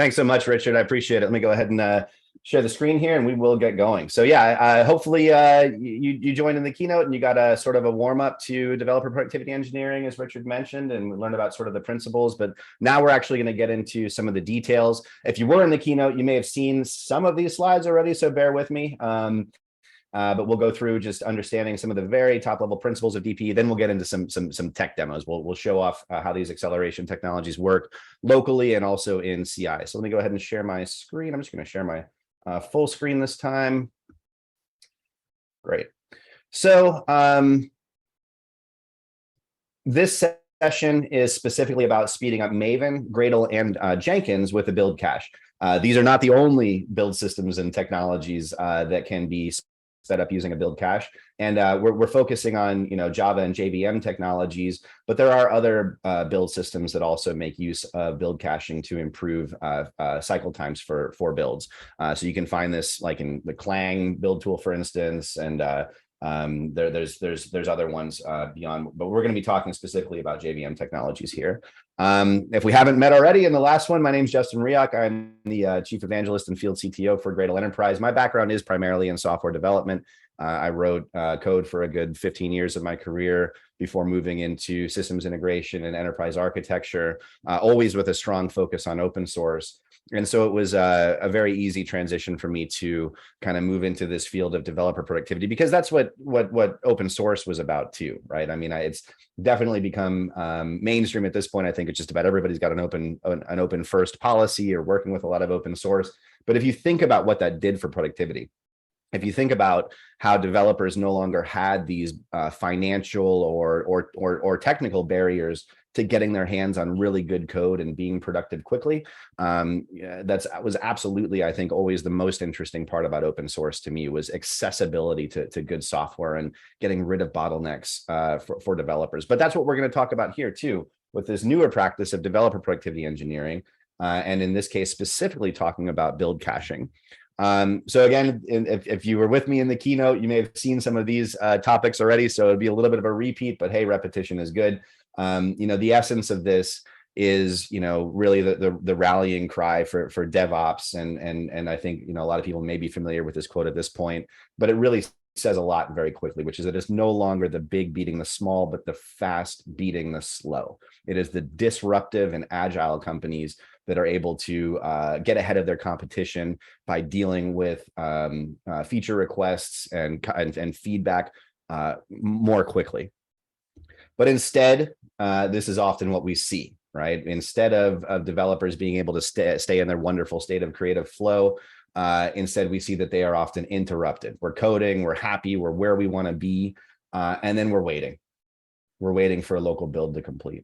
Thanks so much, Richard. I appreciate it. Let me go ahead and share the screen here and we will get going. So yeah, hopefully you joined in the keynote and you got a sort of a warm up to developer productivity engineering, as Richard mentioned, and we learned about sort of the principles, but now we're actually going to get into some of the details. If you were in the keynote, you may have seen some of these slides already, so bear with me. But we'll go through just understanding some of the very top level principles of DPE. Then we'll get into some tech demos. We'll show off how these acceleration technologies work locally and also in CI. So let me go ahead and share my screen. I'm just going to share my full screen this time. Great. So this session is specifically about speeding up Maven, Gradle, and Jenkins with the build cache. These are not the only build systems and technologies that can be set up using a build cache, and we're focusing on Java and JVM technologies, but there are other build systems that also make use of build caching to improve cycle times for builds. So you can find this like in the Clang build tool, for instance, and there's other ones beyond, but we're going to be talking specifically about JVM technologies here. If we haven't met already in the last one, my name is Justin Reock. I'm the Chief Evangelist and Field CTO for Gradle Enterprise. My background is primarily in software development. I wrote code for a good 15 years of my career before moving into systems integration and enterprise architecture, always with a strong focus on open source. And so it was a very easy transition for me to kind of move into this field of developer productivity, because that's what open source was about too, right? I mean, it's definitely become mainstream at this point. I think it's just about everybody's got an open first policy or working with a lot of open source. But if you think about what that did for productivity, if you think about how developers no longer had these financial or technical barriers to getting their hands on really good code and being productive quickly, that was absolutely, I think, always the most interesting part about open source to me, was accessibility to good software and getting rid of bottlenecks for developers. But that's what we're going to talk about here too, with this newer practice of developer productivity engineering, and in this case specifically talking about build caching. So again, if you were with me in the keynote, you may have seen some of these topics already, so it'd be a little bit of a repeat, but hey, repetition is good. The essence of this is, really the rallying cry for DevOps, and I think, a lot of people may be familiar with this quote at this point, but it really says a lot very quickly, which is that it's no longer the big beating the small, but the fast beating the slow. It is the disruptive and agile companies that are able to get ahead of their competition by dealing with feature requests and feedback more quickly. But instead, this is often what we see, right? Instead of developers being able to stay in their wonderful state of creative flow, instead we see that they are often interrupted. We're coding, we're happy, we're where we want to be, and then we're waiting. We're waiting for a local build to complete.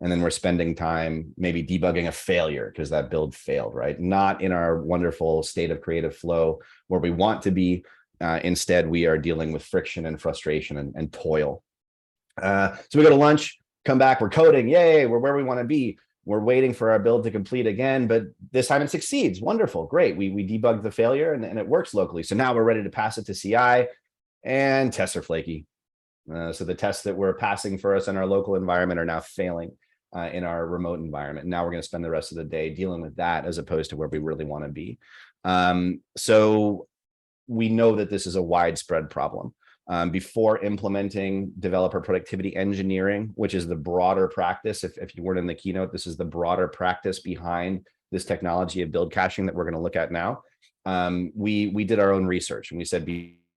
And then we're spending time maybe debugging a failure because that build failed, right? Not in our wonderful state of creative flow where we want to be. Instead, we are dealing with friction and frustration and toil. So we go to lunch, come back, we're coding, yay, we're where we want to be. We're waiting for our build to complete again, but this time it succeeds. Wonderful, great. We debugged the failure and it works locally. So now we're ready to pass it to CI, and tests are flaky. So the tests that were passing for us in our local environment are now failing in our remote environment. Now we're going to spend the rest of the day dealing with that as opposed to where we really want to be. So we know that this is a widespread problem. Before implementing developer productivity engineering, which is the broader practice, if you weren't in the keynote, this is the broader practice behind this technology of build caching that we're going to look at now. We did our own research, and we said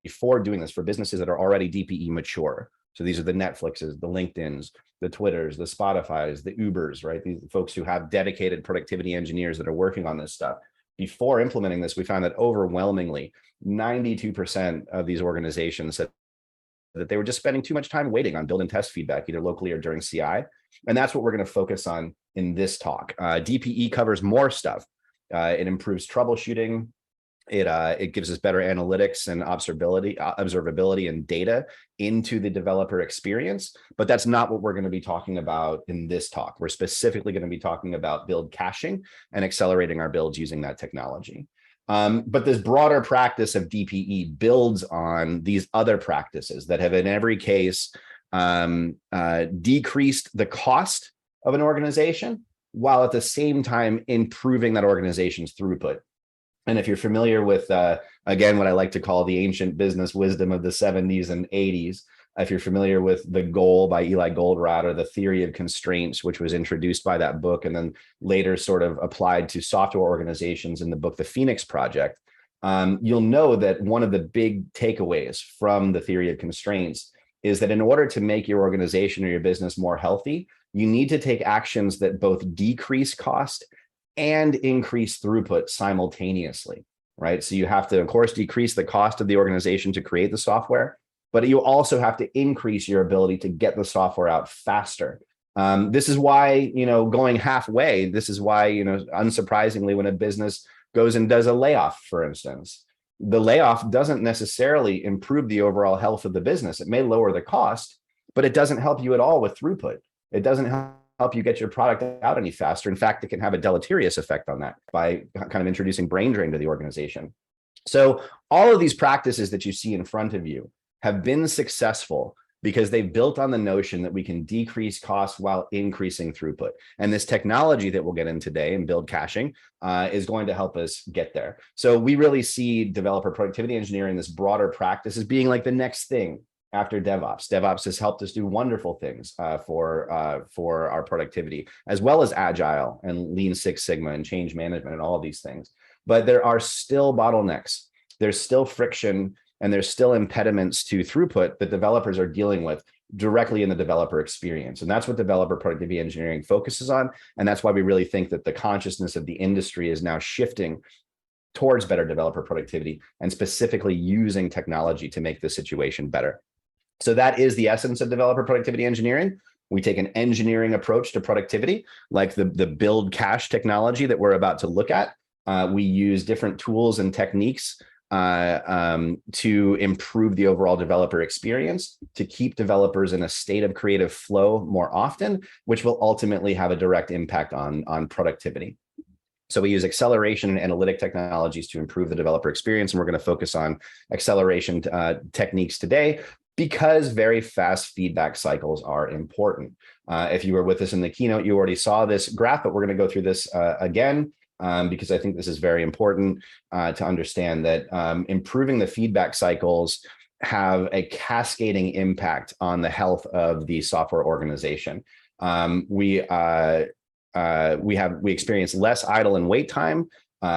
before doing this, for businesses that are already DPE mature, so these are the Netflixes, the LinkedIn's, the Twitters, the Spotify's, the Ubers, right? These folks who have dedicated productivity engineers that are working on this stuff. Before implementing this, we found that overwhelmingly 92% of these organizations said that they were just spending too much time waiting on build and test feedback, either locally or during CI. And that's what we're going to focus on in this talk. DPE covers more stuff. It improves troubleshooting. It gives us better analytics and observability and data into the developer experience, but that's not what we're going to be talking about in this talk. We're specifically going to be talking about build caching and accelerating our builds using that technology. But this broader practice of DPE builds on these other practices that have in every case decreased the cost of an organization while at the same time improving that organization's throughput. And if you're familiar with, again, what I like to call the ancient business wisdom of the 70s and 80s, if you're familiar with The Goal by Eli Goldratt, or the theory of constraints, which was introduced by that book and then later sort of applied to software organizations in the book, The Phoenix Project, you'll know that one of the big takeaways from the theory of constraints is that in order to make your organization or your business more healthy, you need to take actions that both decrease cost and increase throughput simultaneously, right? So you have to, of course, decrease the cost of the organization to create the software, but you also have to increase your ability to get the software out faster. This is why, going halfway, this is why, unsurprisingly, when a business goes and does a layoff, for instance, the layoff doesn't necessarily improve the overall health of the business. It may lower the cost, but it doesn't help you at all with throughput. It doesn't help you get your product out any faster. In fact, it can have a deleterious effect on that by kind of introducing brain drain to the organization. So all of these practices that you see in front of you have been successful because they've built on the notion that we can decrease costs while increasing throughput. And this technology that we'll get in today in build caching is going to help us get there. So we really see developer productivity engineering, this broader practice, as being like the next thing after DevOps. DevOps has helped us do wonderful things for our productivity, as well as Agile and Lean Six Sigma and change management and all of these things. But there are still bottlenecks. There's still friction, and there's still impediments to throughput that developers are dealing with directly in the developer experience. And that's what developer productivity engineering focuses on. And that's why we really think that the consciousness of the industry is now shifting towards better developer productivity and specifically using technology to make the situation better. So that is the essence of developer productivity engineering. We take an engineering approach to productivity, like the build cache technology that we're about to look at. We use different tools and techniques to improve the overall developer experience, to keep developers in a state of creative flow more often, which will ultimately have a direct impact on productivity. So we use acceleration and analytic technologies to improve the developer experience, and we're going to focus on acceleration techniques today, because very fast feedback cycles are important. If you were with us in the keynote, you already saw this graph, but we're going to go through this again. Because I think this is very important to understand that improving the feedback cycles have a cascading impact on the health of the software organization. We experience less idle and wait time,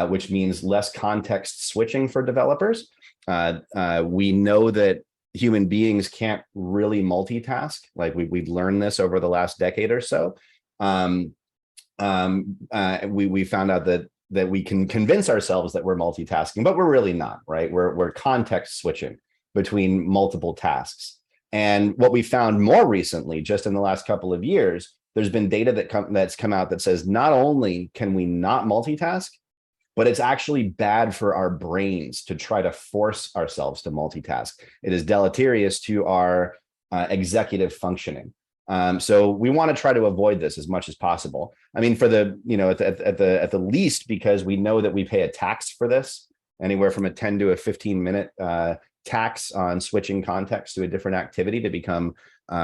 which means less context switching for developers. We know that human beings can't really multitask. Like we've learned this over the last decade or so. We found out that we can convince ourselves that we're multitasking, but we're really not, right? We're context switching between multiple tasks. And what we found more recently, just in the last couple of years, there's been data that's come out that says not only can we not multitask, but it's actually bad for our brains to try to force ourselves to multitask. It is deleterious to our executive functioning. So we want to try to avoid this as much as possible. I mean, for the, at the least, because we know that we pay a tax for this, anywhere from a 10 to a 15-minute tax on switching context to a different activity to become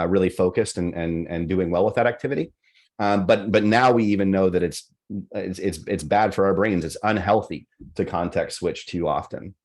really focused and doing well with that activity. But now we even know that it's bad for our brains. It's unhealthy to context switch too often.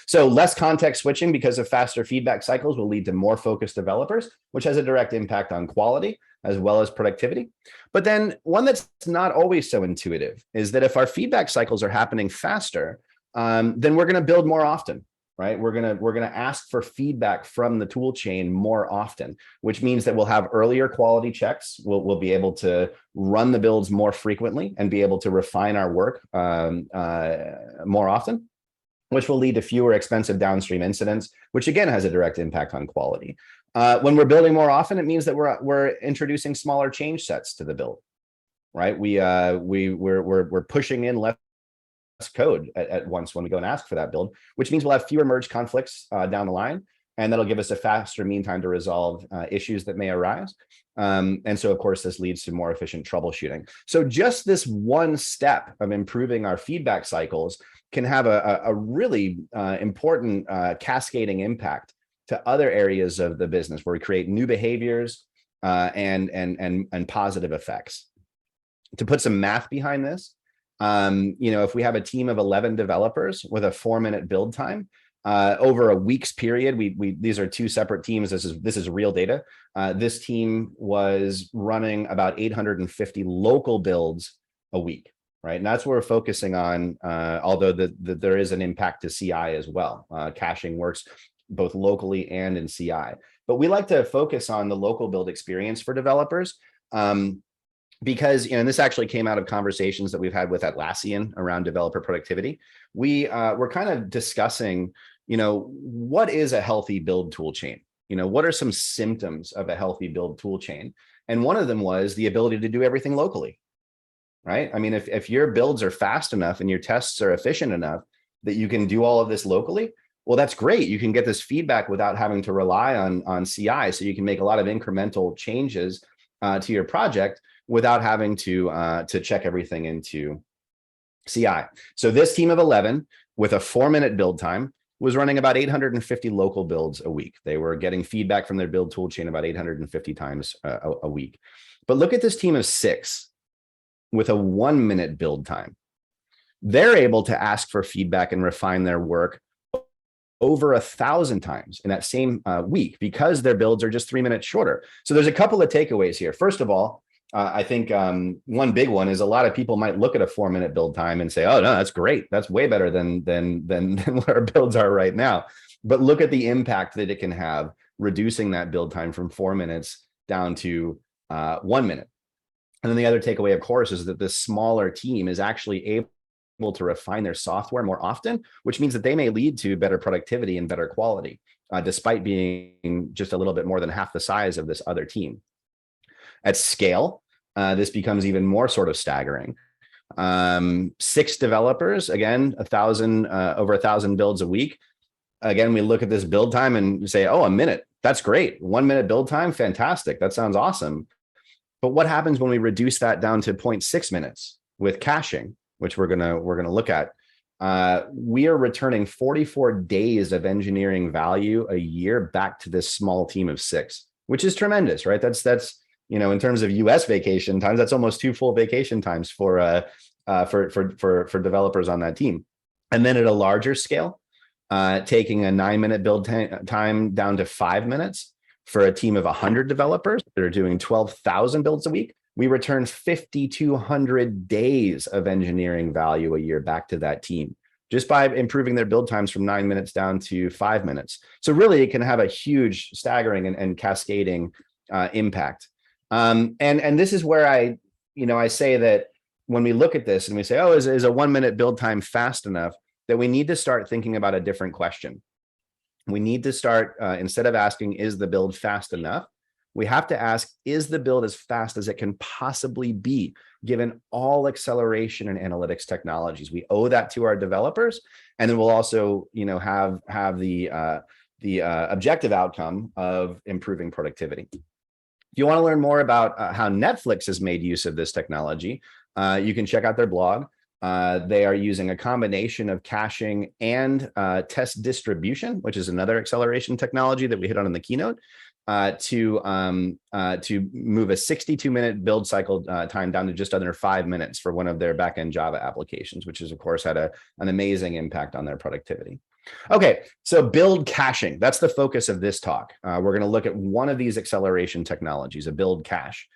So less context switching because of faster feedback cycles will lead to more focused developers, which has a direct impact on quality as well as productivity. But then one that's not always so intuitive is that if our feedback cycles are happening faster, then we're going to build more often, right? We're going to ask for feedback from the tool chain more often, which means that we'll have earlier quality checks. We'll be able to run the builds more frequently and be able to refine our work more often, which will lead to fewer expensive downstream incidents, which again has a direct impact on quality. When we're building more often, it means that we're introducing smaller change sets to the build, right? We're pushing in less code at once when we go and ask for that build, which means we'll have fewer merge conflicts down the line, and that'll give us a faster mean time to resolve issues that may arise. And so, of course, this leads to more efficient troubleshooting. So just this one step of improving our feedback cycles can have a really important cascading impact to other areas of the business where we create new behaviors and positive effects. To put some math behind this, if we have a team of 11 developers with a 4-minute build time, over a week's period, these are two separate teams. This is real data. This team was running about 850 local builds a week, right? And that's what we're focusing on, although there is an impact to CI as well. Caching works both locally and in CI. But we like to focus on the local build experience for developers. Because, and this actually came out of conversations that we've had with Atlassian around developer productivity. We're kind of discussing, what is a healthy build tool chain? What are some symptoms of a healthy build tool chain? And one of them was the ability to do everything locally, right? I mean, if your builds are fast enough and your tests are efficient enough that you can do all of this locally, well, that's great. You can get this feedback without having to rely on CI. So you can make a lot of incremental changes to your project without having to check everything into CI. So this team of 11 with a 4-minute build time was running about 850 local builds a week. They were getting feedback from their build toolchain about 850 times a week. But look at this team of 6 with a 1-minute build time. They're able to ask for feedback and refine their work over 1,000 times in that same week because their builds are just 3 minutes shorter. So there's a couple of takeaways here. First of all, I think one big one is a lot of people might look at a 4-minute build time and say, "Oh no, that's great. That's way better than what our builds are right now." But look at the impact that it can have, reducing that build time from 4 minutes down to 1 minute. And then the other takeaway, of course, is that this smaller team is actually able to refine their software more often, which means that they may lead to better productivity and better quality, despite being just a little bit more than half the size of this other team. At scale, this becomes even more sort of staggering. 6 developers, again, over 1,000 builds a week. Again, we look at this build time and say, "Oh, a minute. That's great. 1-minute build time, fantastic. That sounds awesome." But what happens when we reduce that down to 0.6 minutes with caching, which we're gonna look at? We are returning 44 days of engineering value a year back to this small team of 6, which is tremendous, right? That's in terms of US vacation times, that's almost 2 full vacation times for developers on that team. And then at a larger scale, taking a 9-minute build time down to 5 minutes for a team of 100 developers that are doing 12,000 builds a week, we return 5,200 days of engineering value a year back to that team, just by improving their build times from 9 minutes down to 5 minutes. So really, it can have a huge, staggering and cascading impact. And this is where I say that when we look at this and we say, "Oh, is a 1-minute build time fast enough?" that we need to start thinking about a different question. We need to start, instead of asking, "Is the build fast enough?" we have to ask, "Is the build as fast as it can possibly be, given all acceleration and analytics technologies?" We owe that to our developers, and then we'll also, have the objective outcome of improving productivity. If you want to learn more about how Netflix has made use of this technology, you can check out their blog. They are using a combination of caching and test distribution, which is another acceleration technology that we hit on in the keynote, to move a 62-minute build cycle time down to just under 5 minutes for one of their backend Java applications, which has, of course, had an amazing impact on their productivity. Okay, so build caching. That's the focus of this talk. We're going to look at one of these acceleration technologies, a build cache,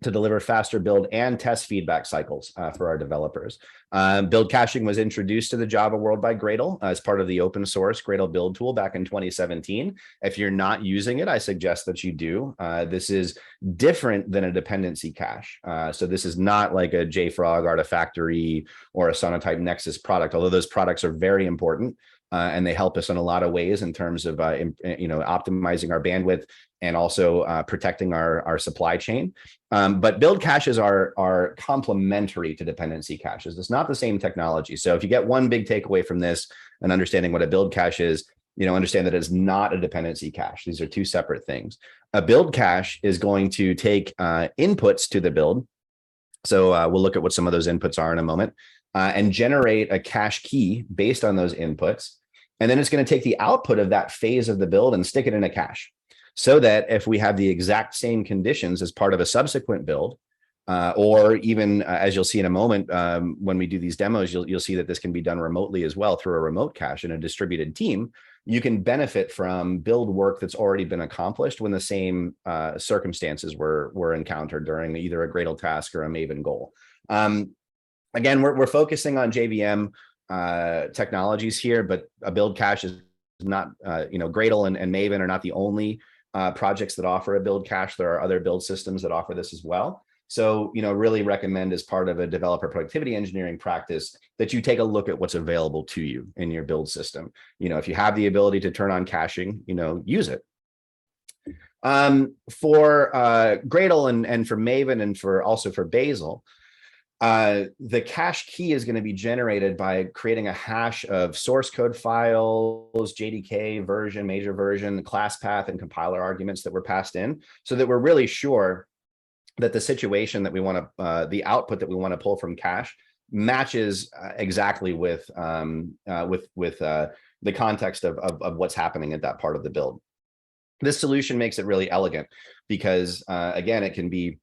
to deliver faster build and test feedback cycles for our developers. Build caching was introduced to the Java world by Gradle as part of the open source Gradle build tool back in 2017. If you're not using it, I suggest that you do. This is different than a dependency cache. So this is not like a JFrog, Artifactory, or a Sonatype Nexus product, although those products are very important. And they help us in a lot of ways in terms of optimizing our bandwidth and also protecting our supply chain. But build caches are complementary to dependency caches. It's not the same technology. So if you get one big takeaway from this and understanding what a build cache is, understand that it's not a dependency cache. These are two separate things. A build cache is going to take inputs to the build. So we'll look at what some of those inputs are in a moment, and generate a cache key based on those inputs. And then it's going to take the output of that phase of the build and stick it in a cache, so that if we have the exact same conditions as part of a subsequent build, Or even as you'll see in a moment, when we do these demos, you'll see that this can be done remotely as well through a remote cache in a distributed team. You can benefit from build work that's already been accomplished when the same circumstances were encountered during either a Gradle task or a Maven goal. Again, we're focusing on JVM technologies here, but a build cache is not, Gradle and Maven are not the only projects that offer a build cache. There are other build systems that offer this as well. So, really recommend as part of a developer productivity engineering practice that you take a look at what's available to you in your build system. If you have the ability to turn on caching, use it. For Gradle and for Maven and also for Bazel, the cache key is going to be generated by creating a hash of source code files, JDK version, major version, class path, and compiler arguments that were passed in, so that we're really sure that the situation that we want to, the output that we want to pull from cache matches exactly with the context of what's happening at that part of the build. This solution makes it really elegant because, again, it can be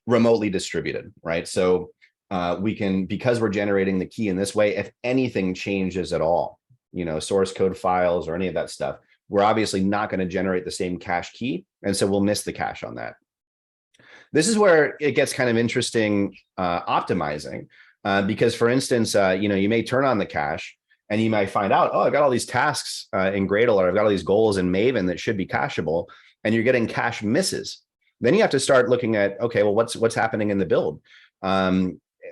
remotely distributed, right? So we can, because we're generating the key in this way, if anything changes at all, source code files or any of that stuff, we're obviously not going to generate the same cache key. And so we'll miss the cache on that. This is where it gets kind of interesting optimizing, because, for instance, you may turn on the cache and you might find out, oh, I've got all these tasks in Gradle, or I've got all these goals in Maven that should be cacheable, and you're getting cache misses. Then you have to start looking at, okay, well, what's happening in the build?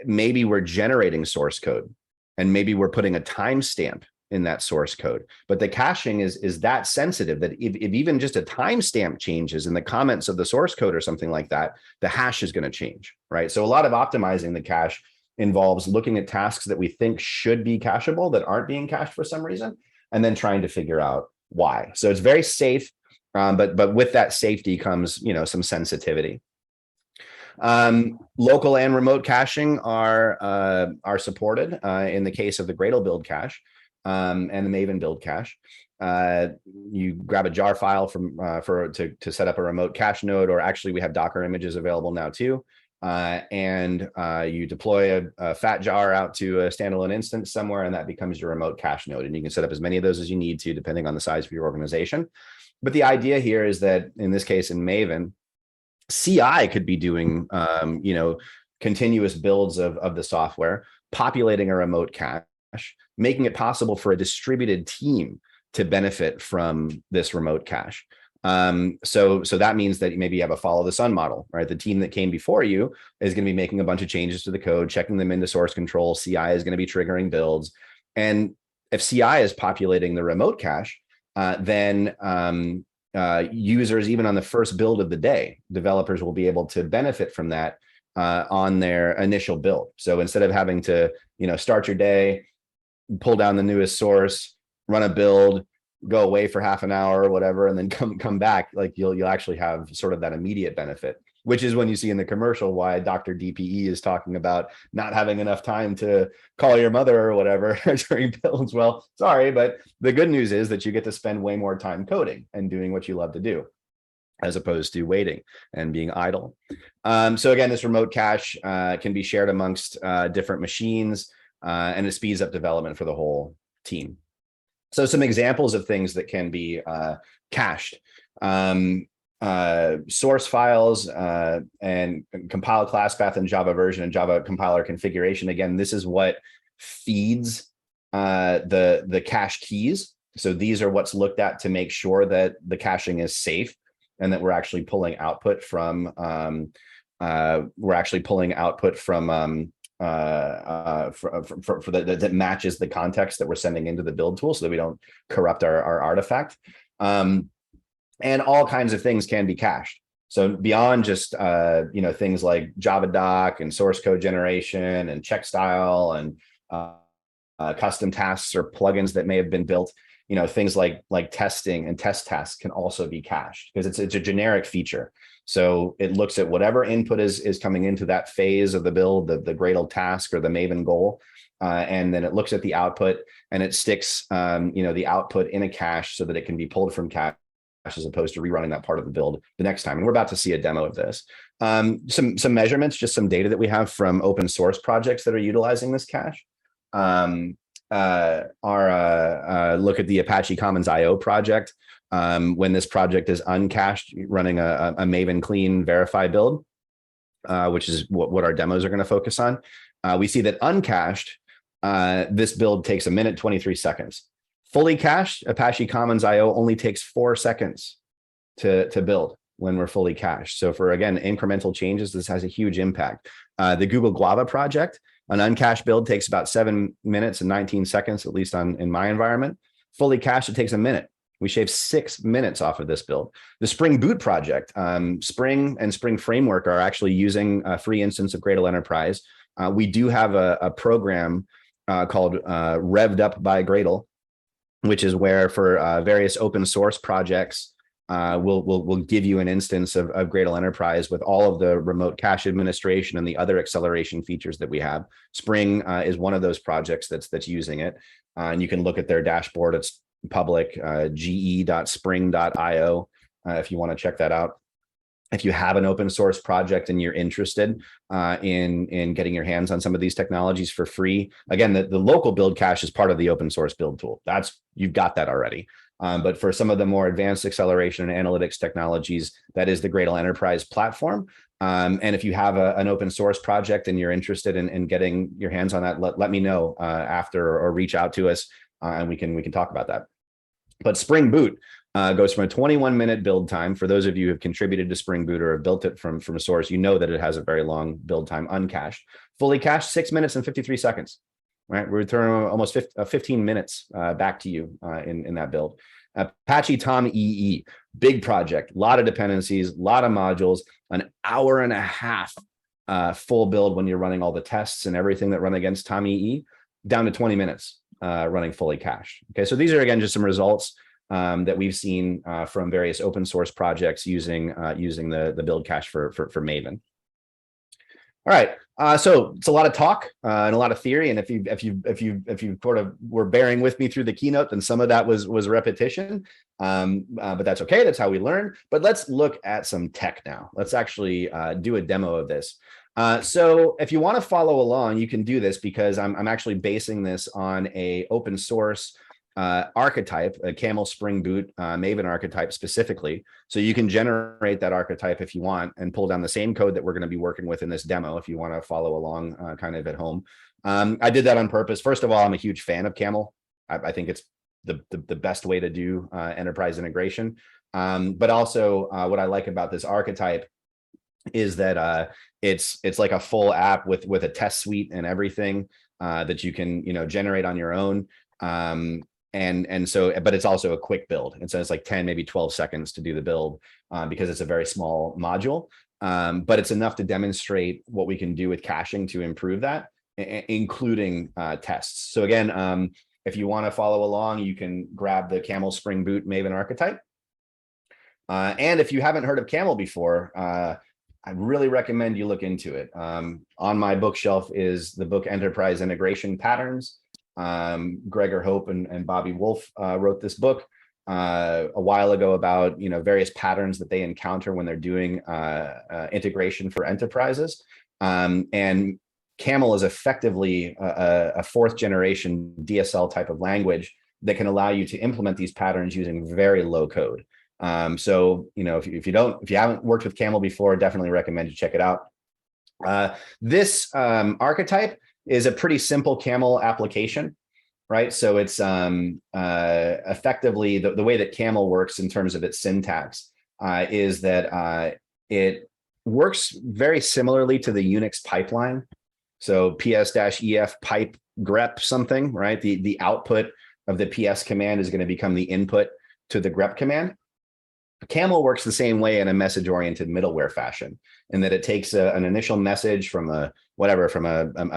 Maybe we're generating source code, and maybe we're putting a timestamp in that source code, but the caching is that sensitive that if even just a timestamp changes in the comments of the source code or something like that, the hash is going to change, right? So a lot of optimizing the cache involves looking at tasks that we think should be cacheable that aren't being cached for some reason, and then trying to figure out why. So it's very safe, but with that safety comes, some sensitivity. Local and remote caching are supported in the case of the Gradle build cache and the Maven build cache. You grab a jar file to set up a remote cache node, or actually we have Docker images available now too. And you deploy a fat jar out to a standalone instance somewhere, and that becomes your remote cache node. And you can set up as many of those as you need to, depending on the size of your organization. But the idea here is that in this case, in Maven, CI could be doing, continuous builds of the software, populating a remote cache, making it possible for a distributed team to benefit from this remote cache. So that means that maybe you have a follow the sun model, right? The team that came before you is going to be making a bunch of changes to the code, checking them into source control. CI is going to be triggering builds. And if CI is populating the remote cache, then users, even on the first build of the day, developers will be able to benefit from that on their initial build. So instead of having to, start your day, pull down the newest source, run a build, go away for half an hour or whatever, and then come back, like you'll actually have sort of that immediate benefit, which is when you see in the commercial why Dr. DPE is talking about not having enough time to call your mother or whatever during builds. Well, sorry, but the good news is that you get to spend way more time coding and doing what you love to do, as opposed to waiting and being idle. So again, this remote cache can be shared amongst different machines, and it speeds up development for the whole team. So some examples of things that can be cached. Source files and compile class path and Java version and Java compiler configuration. Again, this is what feeds the cache keys. So these are what's looked at to make sure that the caching is safe and that we're actually pulling output from that matches the context that we're sending into the build tool, so that we don't corrupt our artifact. And all kinds of things can be cached. So beyond just things like Java doc and source code generation and check style and custom tasks or plugins that may have been built, things like testing and test tasks can also be cached, because it's a generic feature. So it looks at whatever input is coming into that phase of the build, the Gradle task or the Maven goal, and then it looks at the output and it sticks the output in a cache so that it can be pulled from cache as opposed to rerunning that part of the build the next time. And we're about to see a demo of this. Some measurements, just some data that we have from open source projects that are utilizing this cache. Look at the Apache Commons IO project. When this project is uncached, running a Maven clean verify build, which is what our demos are going to focus on. We see that uncached, this build takes 1:23 seconds. Fully cached, Apache Commons IO only takes 4 seconds to build when we're fully cached. So for, again, incremental changes, this has a huge impact. The Google Guava project, an uncached build takes about 7 minutes and 19 seconds, at least in my environment. Fully cached, it takes a minute. We shave 6 minutes off of this build. The Spring Boot project, Spring and Spring Framework are actually using a free instance of Gradle Enterprise. We do have a program called Revved Up by Gradle, which is where for various open source projects, we'll give you an instance of Gradle Enterprise with all of the remote cache administration and the other acceleration features that we have. Spring is one of those projects that's using it. And you can look at their dashboard. It's public, ge.spring.io, if you want to check that out. If you have an open source project and you're interested in getting your hands on some of these technologies for free, again, the local build cache is part of the open source build tool. You've got that already. But for some of the more advanced acceleration and analytics technologies, that is the Gradle Enterprise platform. And if you have an open source project and you're interested in getting your hands on that, let me know after, or reach out to us and we can talk about that. But Spring Boot goes from a 21-minute build time. For those of you who have contributed to Spring Boot or have built it from source, you know that it has a very long build time uncached. Fully cached, 6 minutes and 53 seconds. Right, we return almost 15 minutes back to you in that build. Apache Tom EE, big project, a lot of dependencies, a lot of modules, an hour and a half full build when you're running all the tests and everything that run against Tom EE, down to 20 minutes running fully cached. Okay, so these are, again, just some results that we've seen from various open source projects using the build cache for Maven. All right, so it's a lot of talk and a lot of theory, and if you sort of were bearing with me through the keynote, then some of that was repetition, but that's okay. That's how we learn. But let's look at some tech now. Let's actually do a demo of this. So if you want to follow along, you can do this because I'm actually basing this on a open source archetype, a Camel Spring Boot Maven archetype specifically. So you can generate that archetype if you want and pull down the same code that we're going to be working with in this demo if you want to follow along kind of at home. I did that on purpose. First of all, I'm a huge fan of Camel. I think it's the best way to do enterprise integration. But also what I like about this archetype is that it's like a full app with a test suite and everything that you can generate on your own. And so, but it's also a quick build. And so it's like 10, maybe 12 seconds to do the build because it's a very small module. But it's enough to demonstrate what we can do with caching to improve that, including tests. So again, if you want to follow along, you can grab the Camel Spring Boot Maven archetype. And if you haven't heard of Camel before, I really recommend you look into it. On my bookshelf is the book Enterprise Integration Patterns. Gregor Hope and Bobby Wolf wrote this book a while ago about various patterns that they encounter when they're doing integration for enterprises. And Camel is effectively a fourth generation DSL type of language that can allow you to implement these patterns using very low code. So if you haven't worked with Camel before, definitely recommend you check it out. This archetype is a pretty simple Camel application, right? So it's effectively the way that Camel works in terms of its syntax is that it works very similarly to the Unix pipeline. So ps-ef pipe grep something, right? The output of the ps command is going to become the input to the grep command. Camel works the same way in a message-oriented middleware fashion, in that it takes an initial message from a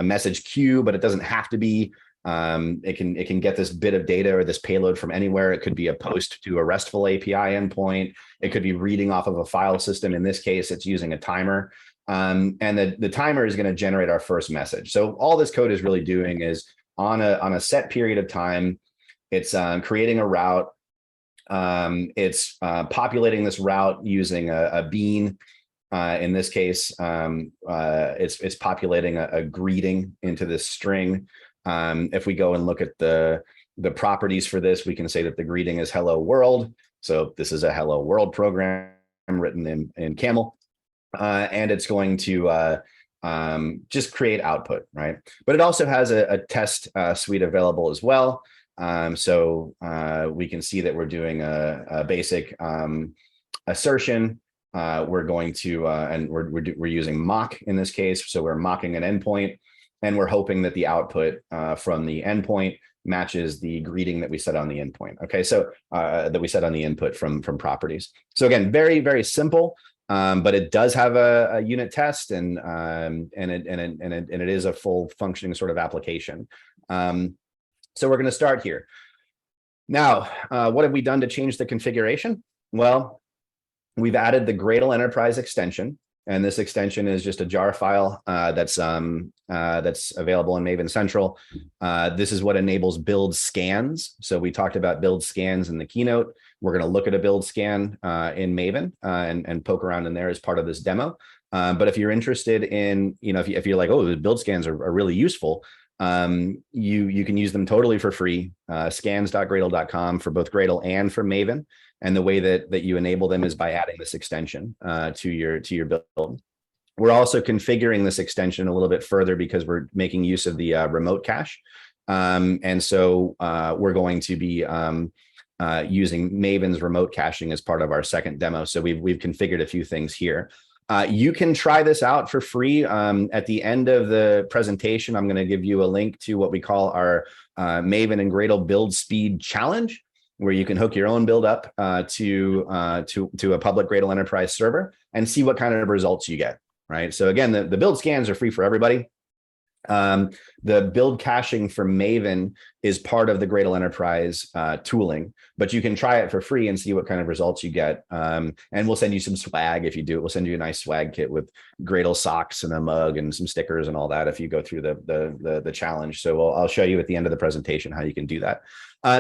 message queue, but it doesn't have to be. It can get this bit of data or this payload from anywhere. It could be a post to a RESTful API endpoint. It could be reading off of a file system. In this case, it's using a timer. And the timer is going to generate our first message. So all this code is really doing is on a set period of time, it's creating a route It's populating this route using a bean. In this case, it's populating a greeting into this string. If we go and look at the properties for this, we can say that the greeting is hello world. So this is a hello world program written in Camel, and it's going to just create output, right? But it also has a test suite available as well. So we can see that we're doing a basic assertion. We're going to, and we're using mock in this case. So we're mocking an endpoint, and we're hoping that the output from the endpoint matches the greeting that we set on the endpoint. Okay, so that we set on the input from properties. So again, very, very simple. But it does have a unit test, and it is a full functioning sort of application. So we're going to start here. Now, what have we done to change the configuration? Well, we've added the Gradle Enterprise extension, and this extension is just a jar file that's available in Maven Central. This is what enables build scans. So we talked about build scans in the keynote. We're going to look at a build scan in Maven and poke around in there as part of this demo. But if you're interested in, if you're like, oh, the build scans are really useful, you can use them totally for free. Scans.gradle.com for both Gradle and for Maven. And the way that you enable them is by adding this extension to your build. We're also configuring this extension a little bit further because we're making use of the remote cache. And so we're going to be using Maven's remote caching as part of our second demo. So we've configured a few things here. You can try this out for free. At the end of the presentation, I'm going to give you a link to what we call our Maven and Gradle Build Speed Challenge, where you can hook your own build up to a public Gradle Enterprise server and see what kind of results you get. Right. So again, the build scans are free for everybody. The build caching for Maven is part of the Gradle Enterprise tooling, but you can try it for free and see what kind of results you get. And we'll send you some swag if you do it. We'll send you a nice swag kit with Gradle socks and a mug and some stickers and all that if you go through the challenge. So I'll show you at the end of the presentation how you can do that.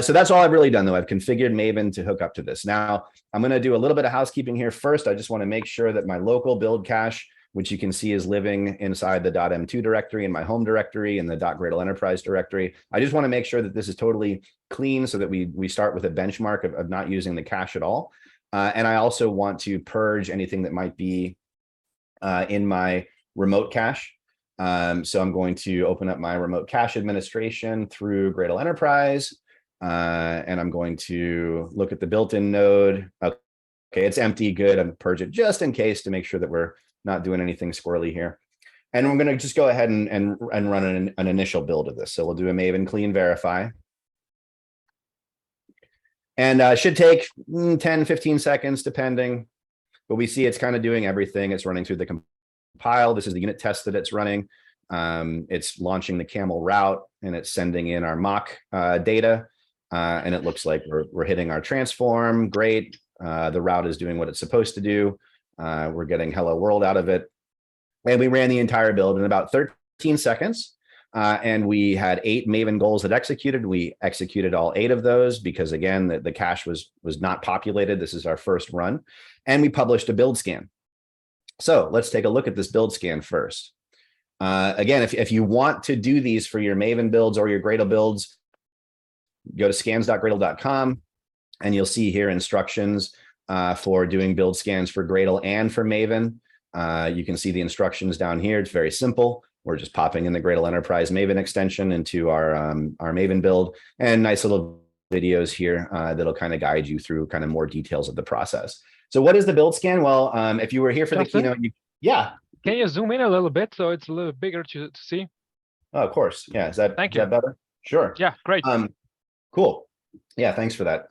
So that's all I've really done, though. I've configured Maven to hook up to this. Now, I'm going to do a little bit of housekeeping here first. I just want to make sure that my local build cache, which you can see is living inside the .m2 directory and my home directory and the .gradle enterprise directory. I just want to make sure that this is totally clean so that we start with a benchmark of not using the cache at all. And I also want to purge anything that might be in my remote cache. So I'm going to open up my remote cache administration through Gradle Enterprise. And I'm going to look at the built-in node. Okay, it's empty, good. I'm purge it just in case to make sure that we're not doing anything squirrely here. And we're going to just go ahead and run an initial build of this. So we'll do a Maven clean verify. And should take 10, 15 seconds, depending. But we see it's kind of doing everything. It's running through the compile. This is the unit test that it's running. It's launching the camel route, and it's sending in our mock data. And it looks like we're hitting our transform. Great. The route is doing what it's supposed to do. We're getting hello world out of it. And we ran the entire build in about 13 seconds. And we had 8 Maven goals that executed. We executed all 8 of those because, again, the cache was not populated. This is our first run. And we published a build scan. So let's take a look at this build scan first. Again, if you want to do these for your Maven builds or your Gradle builds, go to scans.gradle.com, and you'll see here instructions for doing build scans for Gradle and for Maven. You can see the instructions down here. It's very simple. We're just popping in the Gradle Enterprise Maven extension into our Maven build, and nice little videos here that'll kind of guide you through kind of more details of the process. So what is the build scan? Well, if you were here for the keynote, yeah. Can you zoom in a little bit so it's a little bigger to see? Oh, of course. Yeah. Is that better? Sure. Yeah, great. Cool. Yeah, thanks for that.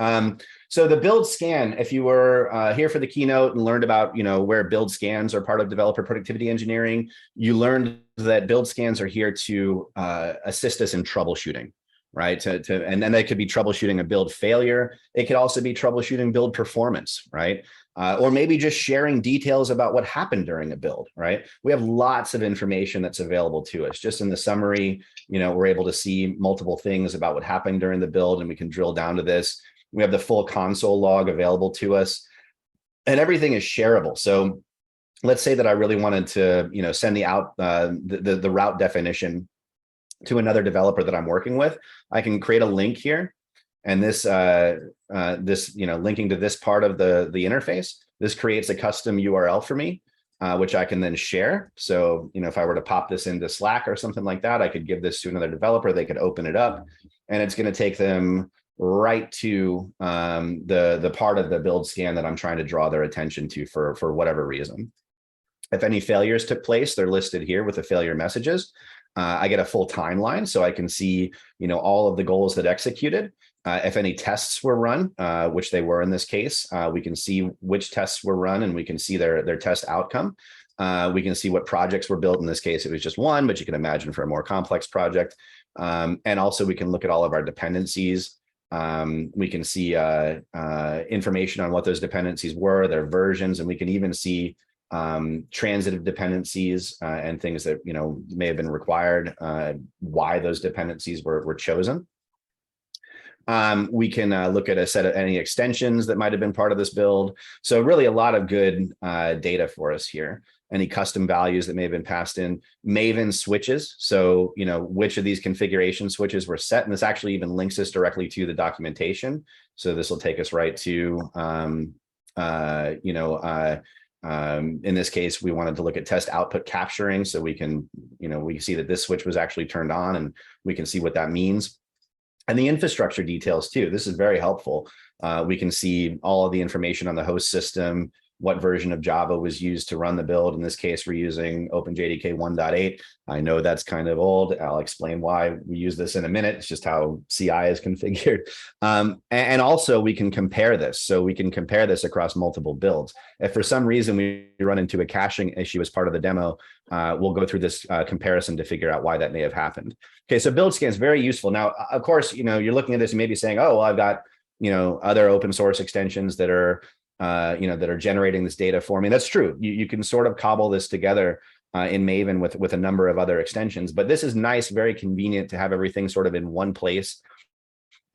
So the build scan, if you were here for the keynote and learned about, where build scans are part of developer productivity engineering, you learned that build scans are here to assist us in troubleshooting, right? And then they could be troubleshooting a build failure. It could also be troubleshooting build performance, right? Or maybe just sharing details about what happened during a build, right? We have lots of information that's available to us. Just in the summary, we're able to see multiple things about what happened during the build, and we can drill down to this. We have the full console log available to us, and everything is shareable. So let's say that I really wanted to, send the route definition to another developer that I'm working with. I can create a link here, and this linking to this part of the interface. This creates a custom URL for me, which I can then share. So, if I were to pop this into Slack or something like that, I could give this to another developer. They could open it up, and it's going to take them right to the part of the build scan that I'm trying to draw their attention to for whatever reason. If any failures took place, they're listed here with the failure messages. I get a full timeline, so I can see, all of the goals that executed. If any tests were run, which they were in this case, we can see which tests were run, and we can see their test outcome. We can see what projects were built. In this case, it was just one, but you can imagine for a more complex project. And also we can look at all of our dependencies. We can see information on what those dependencies were, their versions, and we can even see transitive dependencies and things that may have been required, why those dependencies were chosen. We can look at a set of any extensions that might have been part of this build. So really a lot of good data for us here. Any custom values that may have been passed in. Maven switches. So, which of these configuration switches were set. And this actually even links us directly to the documentation. So this will take us right to, in this case, we wanted to look at test output capturing. So we can, we see that this switch was actually turned on, and we can see what that means. And the infrastructure details too. This is very helpful. We can see all of the information on the host system, what version of Java was used to run the build. In this case, we're using OpenJDK 1.8. I know that's kind of old. I'll explain why we use this in a minute. It's just how CI is configured. And also we can compare this. So we can compare this across multiple builds. If for some reason we run into a caching issue as part of the demo, we'll go through this comparison to figure out why that may have happened. Okay, so build scan is very useful. Now, of course, you're looking at this and maybe saying, oh, well, I've got, other open source extensions that are that are generating this data for me. That's true. You can sort of cobble this together in Maven with a number of other extensions, but this is nice, very convenient to have everything sort of in one place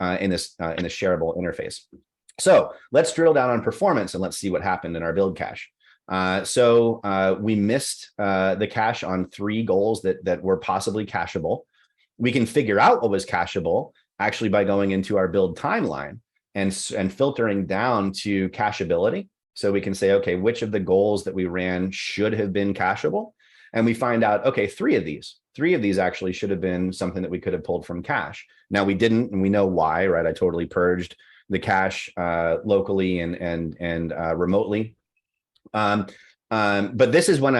in this shareable interface. So let's drill down on performance and let's see what happened in our build cache. So we missed the cache on 3 goals that were possibly cacheable. We can figure out what was cacheable actually by going into our build timeline and filtering down to cacheability. So we can say, okay, which of the goals that we ran should have been cacheable? And we find out, okay, 3 of these actually should have been something that we could have pulled from cache. Now we didn't, and we know why, right? I totally purged the cache locally and remotely. But this is when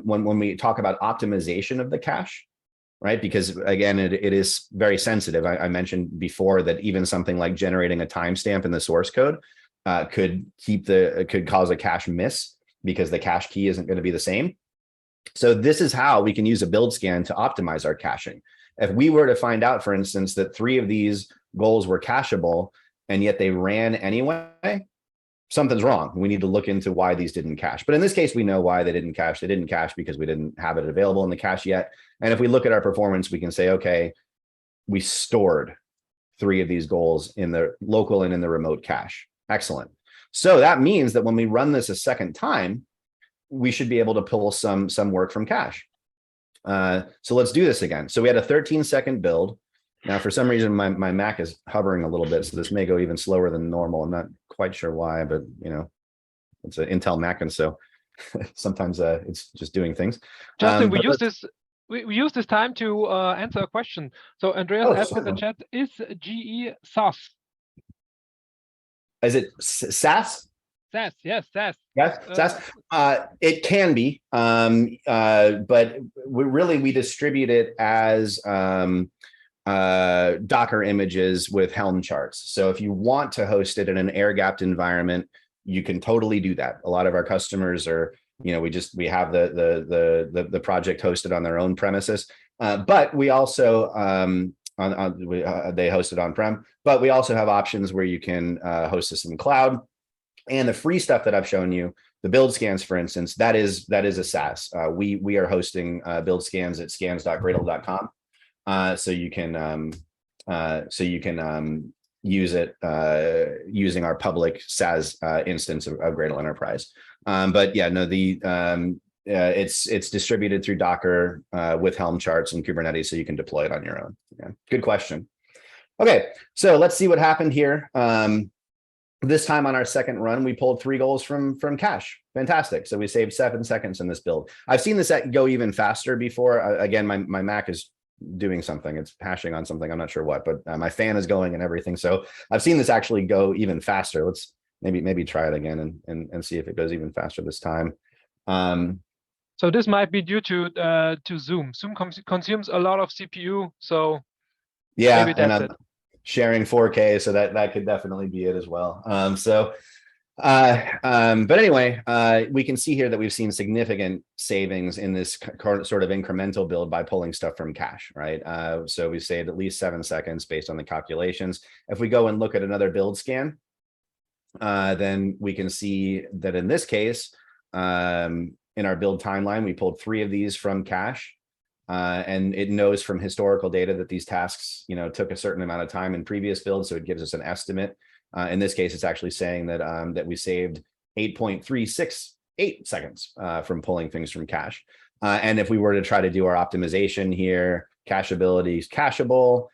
when we talk about optimization of the cache, right? Because again, it is very sensitive. I mentioned before that even something like generating a timestamp in the source code could cause a cache miss because the cache key isn't going to be the same. So this is how we can use a build scan to optimize our caching. If we were to find out, for instance, that 3 of these goals were cacheable and yet they ran anyway, something's wrong. We need to look into why these didn't cache. But in this case, we know why they didn't cache. They didn't cache because we didn't have it available in the cache yet. And if we look at our performance, we can say, okay, we stored 3 of these goals in the local and in the remote cache. Excellent. So that means that when we run this a second time, we should be able to pull some work from cache. So let's do this again. So we had a 13-second build. Now, for some reason, my Mac is hovering a little bit, so this may go even slower than normal. I'm not quite sure why, but it's an Intel Mac, and so sometimes it's just doing things. Justin, we use this time to answer a question. So Andreas asked in the chat: is GE SAS? Is it SAS? SAS, yes, SAS. Yes, SAS. It can be, but we distribute it as Docker images with Helm charts. So if you want to host it in an air-gapped environment, you can totally do that. A lot of our customers are, we have the project hosted on their own premises, but we also they host it on-prem. But we also have options where you can host this in cloud. And the free stuff that I've shown you, the build scans, for instance, that is a SaaS. We are hosting build scans at scans.gradle.com. So you can use it using our public SaaS instance of Gradle Enterprise. But yeah, no, it's distributed through Docker with Helm charts and Kubernetes, so you can deploy it on your own. Yeah, good question. Okay, so let's see what happened here. This time on our second run, we pulled 3 goals from cache. Fantastic. So we saved 7 seconds in this build. I've seen this go even faster before. Again, my Mac is doing something. It's hashing on something. I'm not sure what, but my fan is going and everything. So I've seen this actually go even faster. Let's maybe try it again and see if it goes even faster this time. So this might be due to Zoom. Zoom consumes a lot of CPU. So yeah, maybe that's it. Sharing 4K, so that could definitely be it as well. But anyway, we can see here that we've seen significant savings in this sort of incremental build by pulling stuff from cache, right? So we saved at least 7 seconds based on the calculations. If we go and look at another build scan, then we can see that in this case, in our build timeline, we pulled 3 of these from cache. And it knows from historical data that these tasks, took a certain amount of time in previous builds, so it gives us an estimate. In this case, it's actually saying that that we saved 8.368 seconds from pulling things from cache. And if we were to try to do our optimization here, cacheability is cacheable,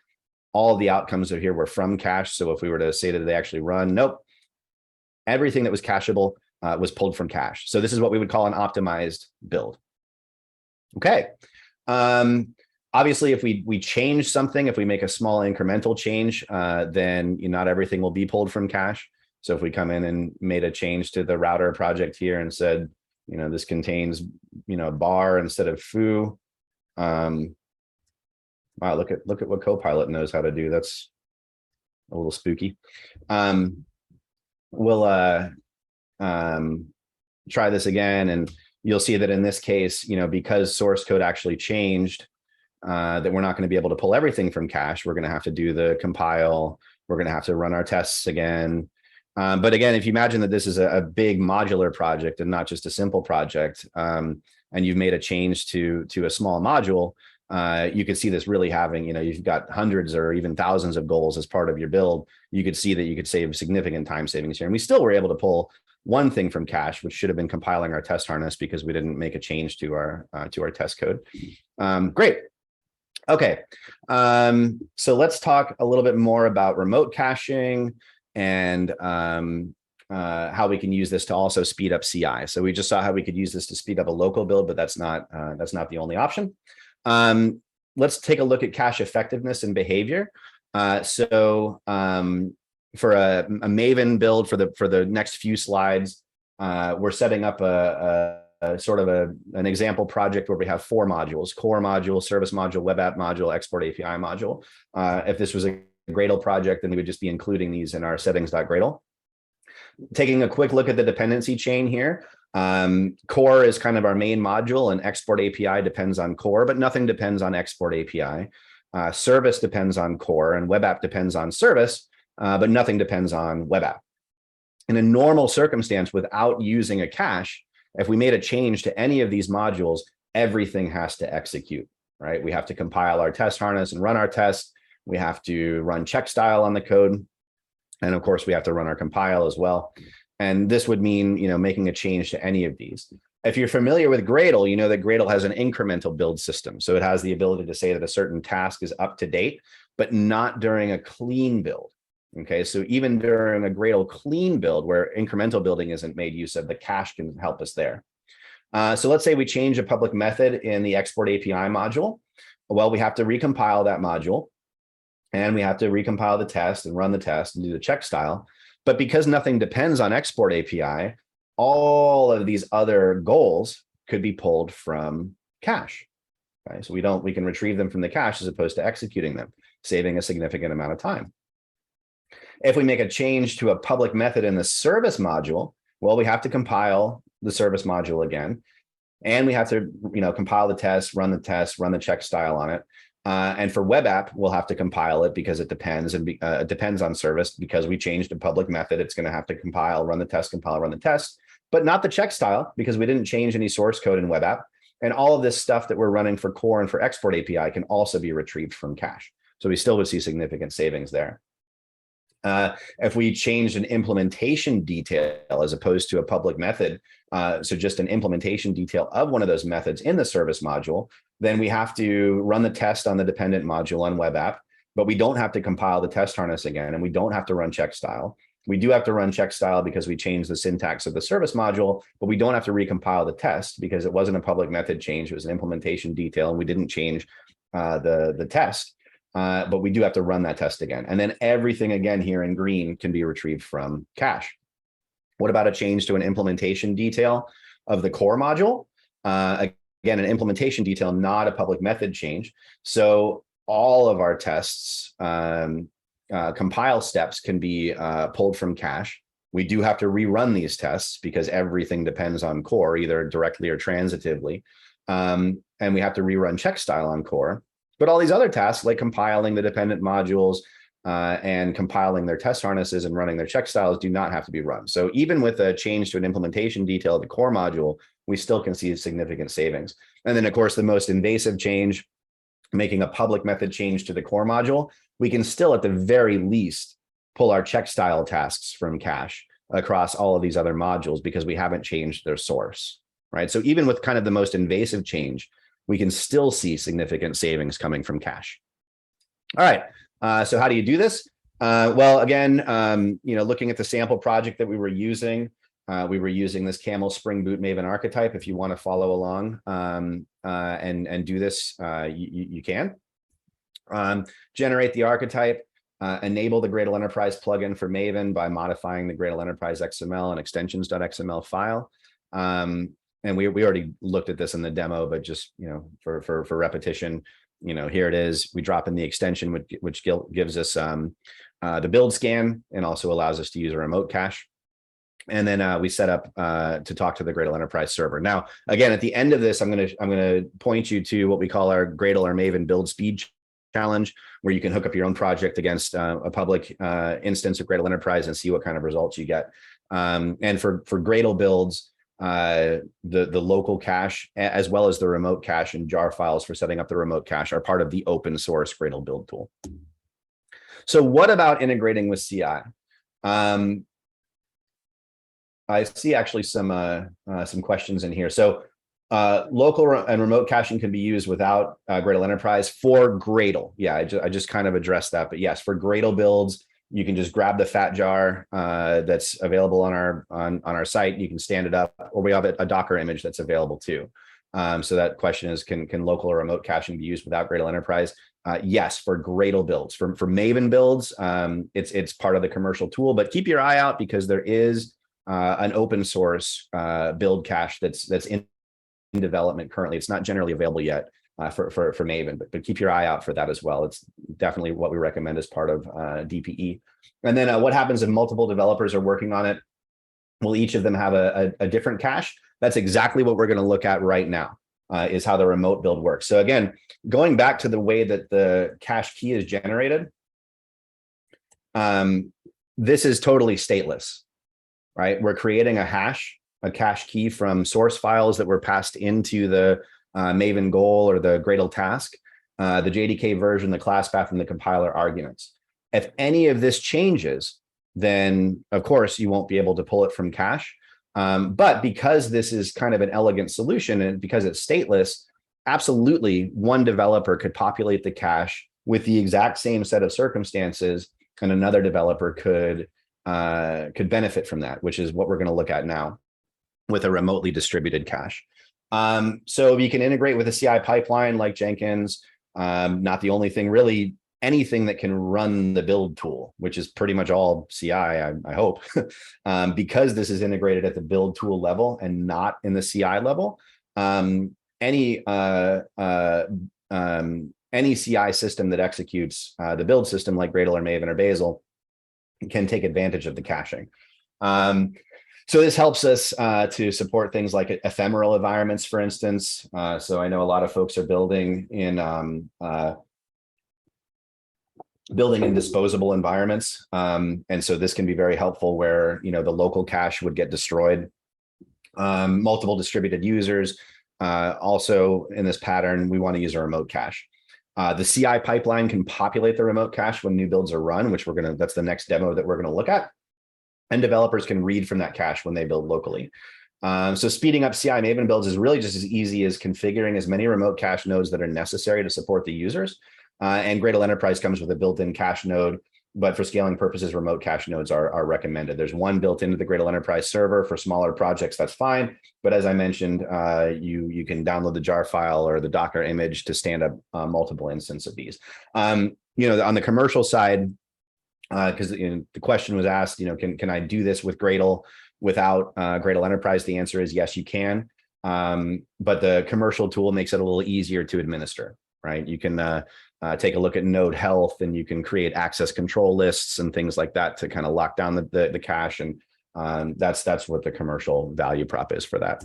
all of the outcomes here were from cache. So if we were to say that they actually run, nope, everything that was cacheable was pulled from cache. So this is what we would call an optimized build. Okay. Obviously, if we change something, if we make a small incremental change, then not everything will be pulled from cache. So if we come in and made a change to the router project here and said, this contains, bar instead of foo. Wow, look at what Copilot knows how to do. That's a little spooky. We'll try this again, and you'll see that in this case, because source code actually changed, that we're not going to be able to pull everything from cache. We're going to have to do the compile. We're going to have to run our tests again. But again, if you imagine that this is a big modular project and not just a simple project, and you've made a change to a small module, you could see this really having, you've got hundreds or even thousands of goals as part of your build. You could see that you could save significant time savings here. And we still were able to pull one thing from cache, which should have been compiling our test harness because we didn't make a change to our test code. Great. Okay. So let's talk a little bit more about remote caching and how we can use this to also speed up CI. So we just saw how we could use this to speed up a local build, but that's not the only option. Let's take a look at cache effectiveness and behavior. For a Maven build for the next few slides, we're setting up a sort of an example project where we have 4 modules: core module, service module, web app module, export API module. If this was a Gradle project, then we would just be including these in our settings.gradle. Taking a quick look at the dependency chain here. Core is kind of our main module, and export API depends on core, but nothing depends on export API. Service depends on core, and web app depends on service, but nothing depends on web app. In a normal circumstance, without using a cache, if we made a change to any of these modules, everything has to execute, right? We have to compile our test harness and run our test. We have to run check style on the code. And of course, we have to run our compile as well. And this would mean, making a change to any of these. If you're familiar with Gradle, you know that Gradle has an incremental build system. So it has the ability to say that a certain task is up to date, but not during a clean build. Okay, so even during a Gradle clean build where incremental building isn't made use of, the cache can help us there. So let's say we change a public method in the export API module. Well, we have to recompile that module, and we have to recompile the test and run the test and do the check style. But because nothing depends on export API, all of these other goals could be pulled from cache. Okay, so we can retrieve them from the cache as opposed to executing them, saving a significant amount of time. If we make a change to a public method in the service module, well, we have to compile the service module again, and we have to, compile the test, run the check style on it. And for web app, we'll have to compile it because it depends, and it depends on service. Because we changed a public method, it's going to have to compile, run the test, compile, run the test, but not the check style because we didn't change any source code in web app. And all of this stuff that we're running for core and for export API can also be retrieved from cache. So we still would see significant savings there. If we changed an implementation detail as opposed to a public method, so just an implementation detail of one of those methods in the service module, then we have to run the test on the dependent module on web app, but we don't have to compile the test harness again, and we don't have to run check style. We do have to run check style because we changed the syntax of the service module, but we don't have to recompile the test because it wasn't a public method change. It was an implementation detail, and we didn't change the test. But we do have to run that test again. And then everything again here in green can be retrieved from cache. What about a change to an implementation detail of the core module? Again, an implementation detail, not a public method change. So all of our tests, compile steps can be pulled from cache. We do have to rerun these tests because everything depends on core, either directly or transitively. And we have to rerun check style on core. But all these other tasks, like compiling the dependent modules and compiling their test harnesses and running their check styles, do not have to be run. So even with a change to an implementation detail of the core module, we still can see significant savings. And then, of course, the most invasive change, making a public method change to the core module, we can still, at the very least, pull our check style tasks from cache across all of these other modules because we haven't changed their source, right? So even with kind of the most invasive change, we can still see significant savings coming from cache. All right, so how do you do this? Well, again, looking at the sample project that we were using this camel Spring Boot Maven archetype. If you want to follow along and do this, you can. Generate the archetype, enable the Gradle Enterprise plugin for Maven by modifying the Gradle Enterprise XML and extensions.xml file. And we already looked at this in the demo, but just, for repetition, here it is. We drop in the extension, which gives us the build scan and also allows us to use a remote cache. And then we set up to talk to the Gradle Enterprise server. Now, again, at the end of this, I'm going to point you to what we call our Gradle or Maven build speed challenge, where you can hook up your own project against a public instance of Gradle Enterprise and see what kind of results you get. And for Gradle builds, the local cache, as well as the remote cache and jar files for setting up the remote cache, are part of the open source Gradle build tool. So what about integrating with CI? I see actually some questions in here. So local and remote caching can be used without Gradle Enterprise for Gradle. Yeah, I just kind of addressed that. But yes, for Gradle builds, you can just grab the fat jar that's available on our site. You can stand it up, or we have a Docker image that's available too. So that question is, can local or remote caching be used without Gradle Enterprise? Yes, for Gradle builds. For Maven builds, it's part of the commercial tool, but keep your eye out because there is an open source build cache that's in development currently. It's not generally available yet for Maven, but keep your eye out for that as well. It's definitely what we recommend as part of DPE. And then what happens if multiple developers are working on it? Will each of them have a different cache? That's exactly what we're going to look at right now, is how the remote build works. So again, going back to the way that the cache key is generated, this is totally stateless, right? We're creating a cache key from source files that were passed into the Maven goal or the Gradle task, the JDK version, the class path, and the compiler arguments. If any of this changes, then of course you won't be able to pull it from cache. But because this is kind of an elegant solution and because it's stateless, absolutely one developer could populate the cache with the exact same set of circumstances, and another developer could benefit from that, which is what we're going to look at now with a remotely distributed cache. So you can integrate with a CI pipeline like Jenkins, not the only thing really, anything that can run the build tool, which is pretty much all CI, I hope, because this is integrated at the build tool level and not in the CI level. Any CI system that executes the build system like Gradle or Maven or Bazel can take advantage of the caching. So this helps us to support things like ephemeral environments, for instance. So I know a lot of folks are building in disposable environments. And so this can be very helpful where, the local cache would get destroyed. Multiple distributed users. Also in this pattern, we want to use a remote cache. The CI pipeline can populate the remote cache when new builds are run, which that's the next demo that we're going to look at. And developers can read from that cache when they build locally. So speeding up CI Maven builds is really just as easy as configuring as many remote cache nodes that are necessary to support the users. And Gradle Enterprise comes with a built-in cache node, but for scaling purposes, remote cache nodes are recommended. There's one built into the Gradle Enterprise server. For smaller projects, that's fine. But as I mentioned, you can download the jar file or the Docker image to stand up multiple instances of these. On the commercial side, because the question was asked, can I do this with Gradle without Gradle Enterprise? The answer is yes, you can. But the commercial tool makes it a little easier to administer, right? You can take a look at node health, and you can create access control lists and things like that to kind of lock down the cache. And that's what the commercial value prop is for that.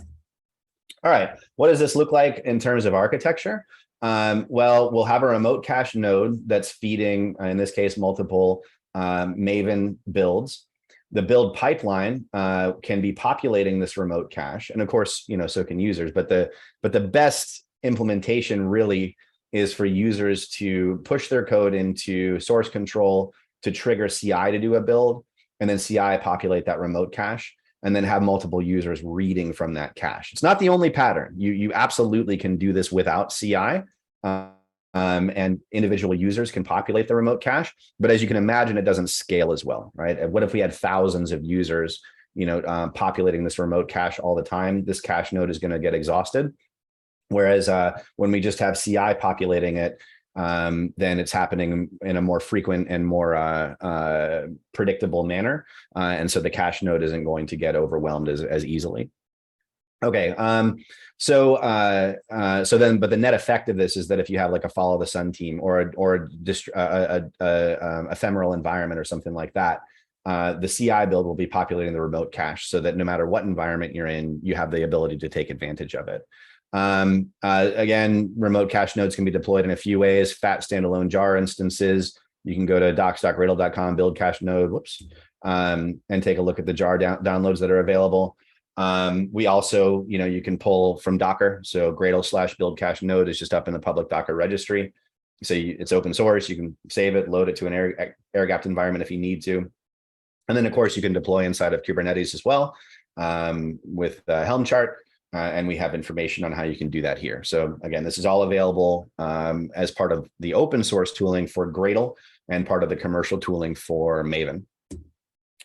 All right, what does this look like in terms of architecture? Well, we'll have a remote cache node that's feeding, in this case, multiple Maven builds. The build pipeline can be populating this remote cache, and of course, so can users. But the best implementation really is for users to push their code into source control to trigger CI to do a build, and then CI populate that remote cache, and then have multiple users reading from that cache. It's not the only pattern. You absolutely can do this without CI, and individual users can populate the remote cache. But as you can imagine, it doesn't scale as well, right? What if we had thousands of users, populating this remote cache all the time? This cache node is going to get exhausted. Whereas when we just have CI populating it, then it's happening in a more frequent and more predictable manner. And so the cache node isn't going to get overwhelmed as easily. Okay, so but the net effect of this is that if you have like a follow the sun team or a ephemeral environment or something like that, the CI build will be populating the remote cache so that no matter what environment you're in, you have the ability to take advantage of it. Again, remote cache nodes can be deployed in a few ways. Fat standalone jar instances. You can go to docs.gradle.com, build cache node, and take a look at the jar downloads that are available. We also, you can pull from Docker. So Gradle/build cache node is just up in the public Docker registry. So it's open source. You can save it, load it to an air-gapped environment if you need to. And then, of course, you can deploy inside of Kubernetes as well with Helm chart. And we have information on how you can do that here. So again, this is all available as part of the open source tooling for Gradle and part of the commercial tooling for Maven.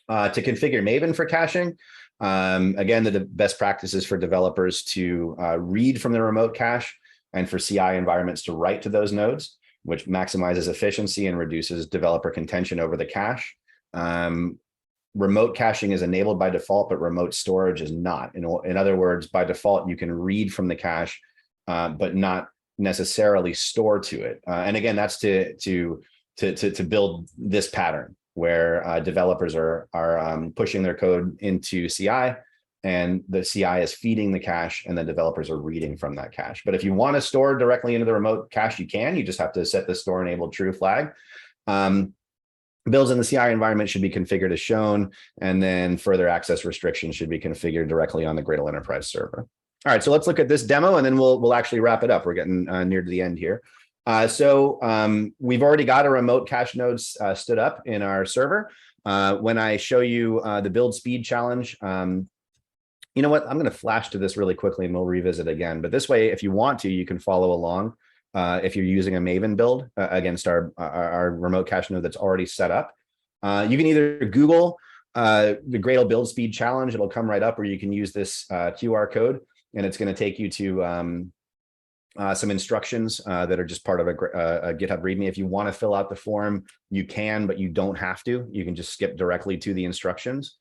To configure Maven for caching, again, the best practices for developers to read from the remote cache, and for CI environments to write to those nodes, which maximizes efficiency and reduces developer contention over the cache. Remote caching is enabled by default, but remote storage is not. In other words, by default, you can read from the cache, but not necessarily store to it. And again, that's to build this pattern where developers are pushing their code into CI, and the CI is feeding the cache, and then developers are reading from that cache. But if you want to store directly into the remote cache, you can. You just have to set the store enabled true flag. Builds in the CI environment should be configured as shown, and then further access restrictions should be configured directly on the Gradle Enterprise server. All right, so let's look at this demo, and then we'll actually wrap it up. We're getting near to the end here. We've already got a remote cache node stood up in our server. When I show you the build speed challenge, you know what? I'm going to flash to this really quickly, and we'll revisit again. But this way, if you want to, you can follow along. If you're using a Maven build against our remote cache node that's already set up. You can either Google the Gradle build speed challenge. It'll come right up, or you can use this QR code, and it's going to take you to some instructions that are just part of a GitHub README. If you want to fill out the form, you can, but you don't have to. You can just skip directly to the instructions,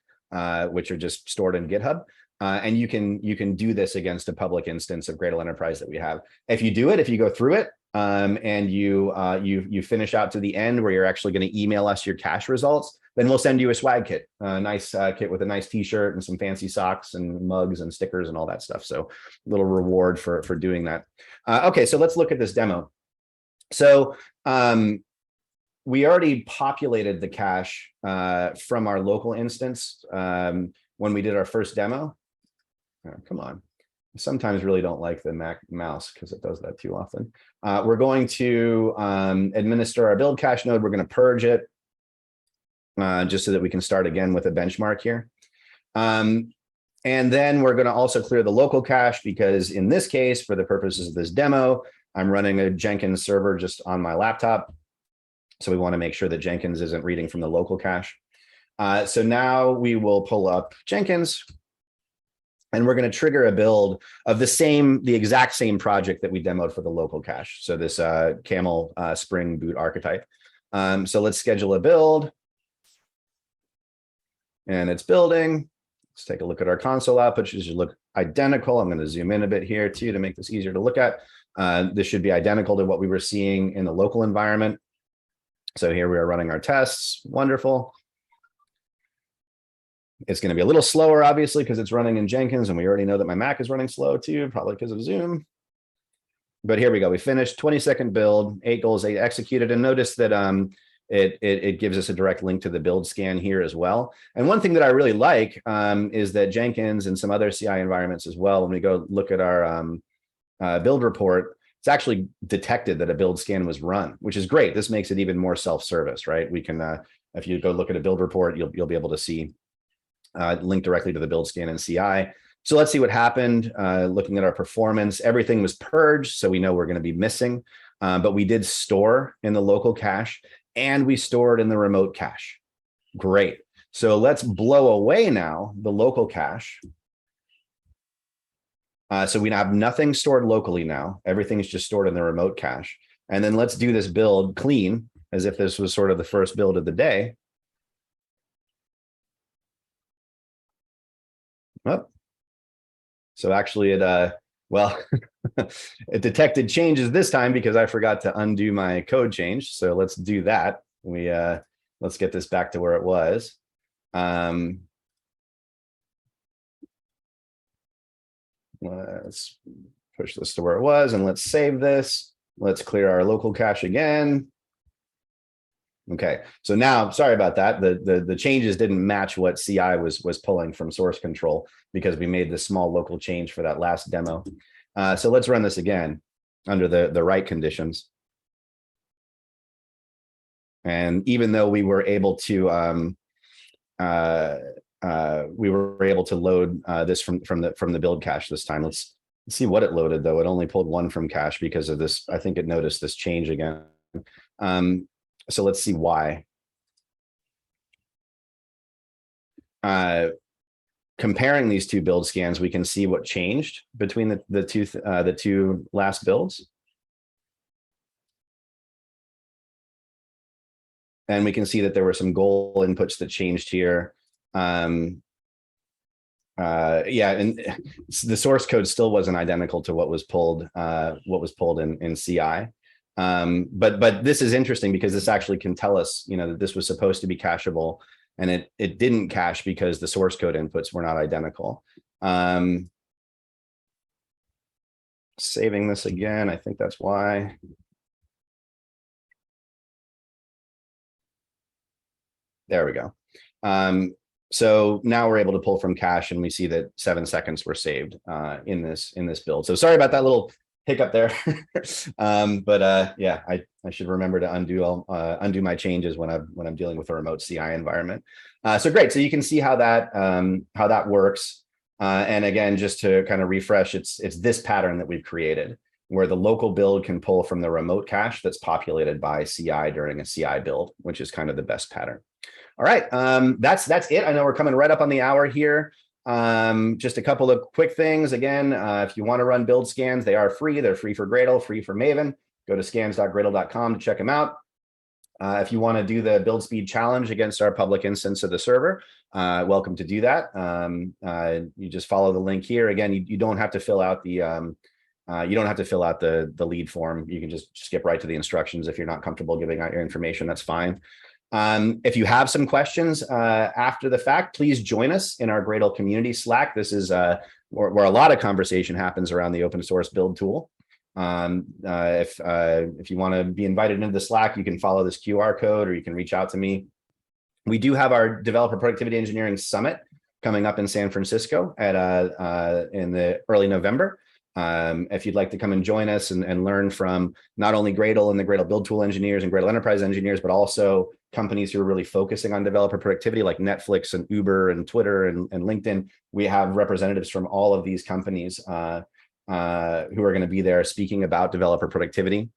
which are just stored in GitHub. And you can do this against a public instance of Gradle Enterprise that we have. If you do it, if you go through it, and you finish out to the end where you're actually going to email us your cache results, then we'll send you a swag kit, a nice kit with a nice t-shirt and some fancy socks and mugs and stickers and all that stuff. So a little reward for doing that. Okay, so let's look at this demo. So we already populated the cache from our local instance when we did our first demo. Come on. sometimes really don't like the Mac mouse because it does that too often. We're going to administer our build cache node. We're going to purge it just so that we can start again with a benchmark here. And then we're going to also clear the local cache because in this case, for the purposes of this demo, I'm running a Jenkins server just on my laptop. So we want to make sure that Jenkins isn't reading from the local cache. So now we will pull up Jenkins. And we're going to trigger a build of the exact same project that we demoed for the local cache. So this camel spring boot archetype. So let's schedule a build. And it's building. Let's take a look at our console output. It should look identical. I'm going to zoom in a bit here too to make this easier to look at. This should be identical to what we were seeing in the local environment. So here we are running our tests. Wonderful. It's going to be a little slower, obviously, because it's running in Jenkins, and we already know that my Mac is running slow too, probably because of Zoom. But here we go. We finished 20-second build, 8 goals, 8 executed, and notice that it gives us a direct link to the build scan here as well. And one thing that I really like is that Jenkins and some other CI environments as well, when we go look at our build report, it's actually detected that a build scan was run, which is great. This makes it even more self-service, right? We can, if you go look at a build report, you'll be able to see link directly to the build scan and CI. So let's see what happened. Looking at our performance, everything was purged, so we know we're going to be missing. But we did store in the local cache, and we stored in the remote cache. Great. So let's blow away now the local cache. So we have nothing stored locally now. Everything is just stored in the remote cache. And then let's do this build clean, as if this was sort of the first build of the day. Oh. So actually it, well, it detected changes this time because I forgot to undo my code change. So let's do that. Let's get this back to where it was. Let's push this to where it was, and let's save this. Let's clear our local cache again. Okay, so now, sorry about that. The changes didn't match what CI was pulling from source control because we made this small local change for that last demo. So let's run this again under the right conditions. And even though we were able to load this from the build cache this time, let's see what it loaded though. It only pulled 1 from cache because of this. I think it noticed this change again. So let's see why. Comparing these 2 build scans, we can see what changed between the two last builds. And we can see that there were some goal inputs that changed here. Yeah, and the source code still wasn't identical to what was pulled in CI. But this is interesting because this actually can tell us, that this was supposed to be cacheable, and it didn't cache because the source code inputs were not identical. Saving this again, I think that's why. There we go. So now we're able to pull from cache, and we see that 7 seconds were saved in this build. So sorry about that little hiccup there. But yeah, I should remember to undo my changes when I'm dealing with a remote CI environment. So great. So you can see how that works. And again, just to kind of refresh, it's this pattern that we've created where the local build can pull from the remote cache that's populated by CI during a CI build, which is kind of the best pattern. All right, that's it. I know we're coming right up on the hour here. Just a couple of quick things. Again, if you want to run build scans, they are free. They're free for Gradle, free for Maven. Go to scans.gradle.com to check them out. If you want to do the build speed challenge against our public instance of the server, welcome to do that. You just follow the link here. Again, you don't have to fill out the lead form. You can just skip right to the instructions. If you're not comfortable giving out your information, that's fine. If you have some questions after the fact, please join us in our Gradle community Slack. This is where a lot of conversation happens around the open source build tool. If you want to be invited into the Slack, you can follow this QR code, or you can reach out to me. We do have our Developer Productivity Engineering Summit coming up in San Francisco at in the early November. If you'd like to come and join us and learn from not only Gradle and the Gradle Build Tool engineers and Gradle Enterprise engineers, but also companies who are really focusing on developer productivity like Netflix and Uber and Twitter and LinkedIn, we have representatives from all of these companies who are going to be there speaking about developer productivity.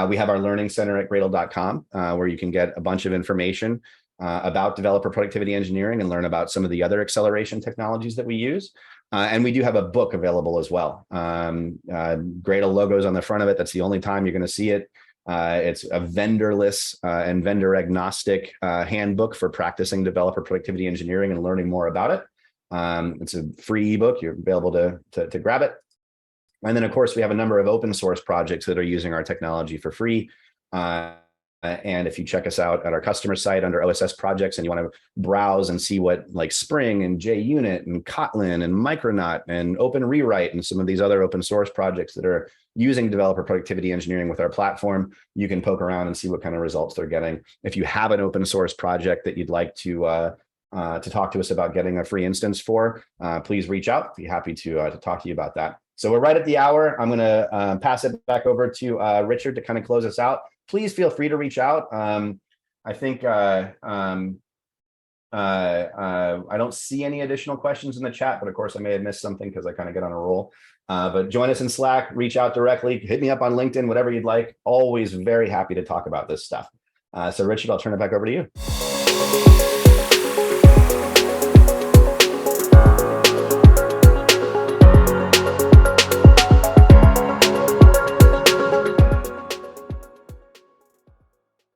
We have our learning center at Gradle.com where you can get a bunch of information about developer productivity engineering and learn about some of the other acceleration technologies that we use. And we do have a book available as well. Gradle logos on the front of it. That's the only time you're going to see it. It's a vendorless and vendor agnostic handbook for practicing developer productivity engineering and learning more about it. It's a free ebook. You're available to grab it. And then, of course, we have a number of open source projects that are using our technology for free. And if you check us out at our customer site under OSS Projects and you want to browse and see what like Spring and JUnit and Kotlin and Micronaut and Open Rewrite and some of these other open source projects that are using developer productivity engineering with our platform, you can poke around and see what kind of results they're getting. If you have an open source project that you'd like to talk to us about getting a free instance for, please reach out. Be happy to talk to you about that. So we're right at the hour. I'm going to pass it back over to Richard to kind of close us out. Please feel free to reach out. I think I don't see any additional questions in the chat, but of course I may have missed something because I kind of get on a roll. But join us in Slack, reach out directly, hit me up on LinkedIn, whatever you'd like. Always very happy to talk about this stuff. So Richard, I'll turn it back over to you.